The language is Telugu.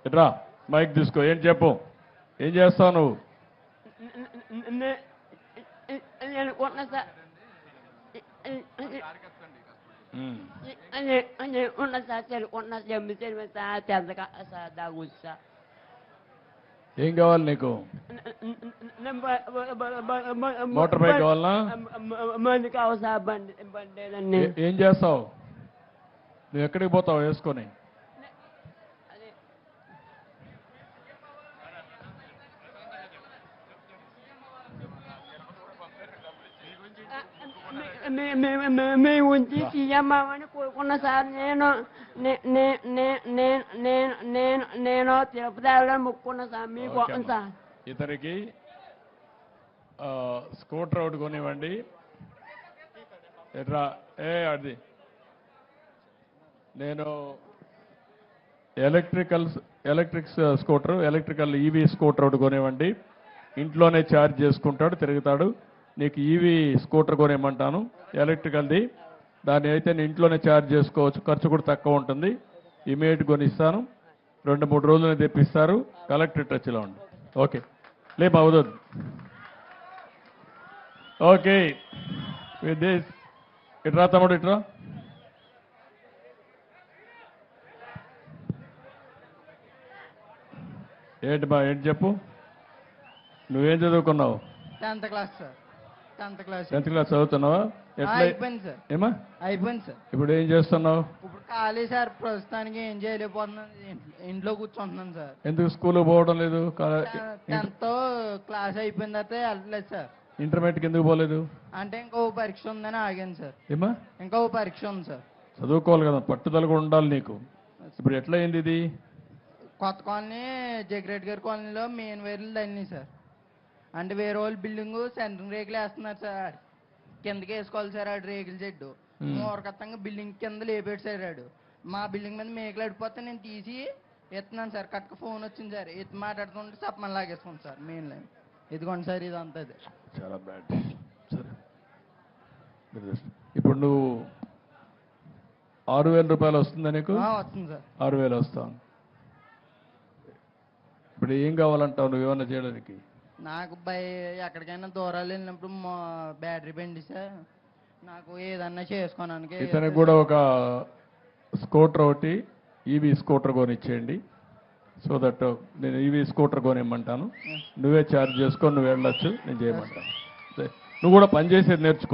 ఇట్రా మైక్ తీసుకో. ఏం చెప్పు, ఏం చేస్తావు నువ్వు? నేను కొన్న సార్ ఉన్న సార్ తెలుకున్న జమ్మి తెలివి సార్ తెల్లగా సార్ దాగుచ్చు సార్. ఏం కావాలి నీకు? మోటార్ బైక్ కావాలనా? మంది కావాలి సార్, బండి బండి ఏం చేస్తావు నువ్వు? ఎక్కడికి పోతావు వేసుకొని? మీ ఉంచి తీయమ్మని కోరుకున్నా సార్. నేను తిరుపతి వెళ్ళాలని మొక్కుకున్నా సార్. మీకు సార్ ఇతనికి స్కూటర్ ఒకటి కొనివ్వండి. ఎట్రా అది నేను electric scooter, electrical EV scooter ఒకటి కొనివ్వండి. ఇంట్లోనే ఛార్జ్ చేసుకుంటాడు, తిరుగుతాడు. నీకు ఈవీ స్కూటర్ కొనివ్వమంటాను, ఎలక్ట్రికల్ది. దాన్ని అయితే నేను ఇంట్లోనే ఛార్జ్ చేసుకోవచ్చు, ఖర్చు కూడా తక్కువ ఉంటుంది. ఇమీడియట్ కొనిస్తాను, 2-3 రోజులు తెప్పిస్తారు. కలెక్టర్ టచ్లో ఉండి. ఓకే లేపు అవుతుంది. ఓకే విత్ దిస్ ఇట్రా తమ్ముడు, ఇట్రా. ఏంటి బా, ఏంటి చెప్పు, నువ్వేం చదువుకున్నావు? 10th class sir. 10th class చదువుతున్నావా? ఎట్లా అయిపోయింది సార్. ఏమా అయిపోయింది సార్. ఇప్పుడు ఏం చేస్తున్నావు? ఇప్పుడు ఖాళీ సార్, ప్రస్తుతానికి ఏం చేయలేకపోతున్నాను, ఇంట్లో కూర్చుంటున్నాను సార్. ఎందుకు స్కూల్కి పోవడం లేదు? 10th క్లాస్ అయిపోయిన తర్వాత వెళ్ళలేదు సార్. ఇంటర్మీడియట్కి ఎందుకు పోలేదు? అంటే ఇంకో పరీక్ష ఉందని ఆగాను సార్. ఏమా? ఇంకో పరీక్ష ఉంది సార్. చదువుకోవాలి కదా, పట్టుదల కూడా ఉండాలి నీకు. ఇప్పుడు ఎట్లా అయింది ఇది? కొత్త కాలనీ జగ్రెడ్ గారి కాలనీలో మెయిన్ వైర్లు తల్లినాయి సార్. అంటే వేరే వాళ్ళు బిల్డింగ్ సెంట్రింగ్ రేకులు వేస్తున్నారు సార్. కిందకి వేసుకోవాలి సార్ ఆడు రేకుల చెడ్డు. మూరకత్తంగా బిల్డింగ్ కింద లేపాడు సార్ ఆడు. మా బిల్డింగ్ మీద మేకలు అడిపోతే నేను తీసి ఎత్తున్నాను సార్. కట్టుకు ఫోన్ వచ్చింది సార్, ఎత్తి మాట్లాడుతుంటే సప్పమని లాగేసుకోండి సార్ మెయిన్ లైన్. ఇదిగోండి సార్, ఇది అంతా చాలా బ్యాడ్. సరే ఇప్పుడు నువ్వు 6,000 రూపాయలు వస్తుందా నీకు? వస్తుంది సార్. 6,000 వస్తాను. ఇప్పుడు ఏం కావాలంటావు నువ్వు ఏమన్నా చేయడానికి? నాకు ఎక్కడికైనా దూరాలు వెళ్ళినప్పుడు బ్యాటరీ బండి సార్, నాకు ఏదన్నా చేసుకోవడానికి. ఇతనికి కూడా ఒక స్కూటర్ ఒకటి, ఈవీ స్కూటర్ కొనిచ్చేయండి. సో దట్ నేను ఈవీ స్కూటర్ కొనిమ్మంటాను, నువ్వే ఛార్జ్ చేసుకొని నువ్వు వెళ్ళొచ్చు, నేను చేయమంటాను. నువ్వు కూడా పనిచేసేది నేర్చుకో.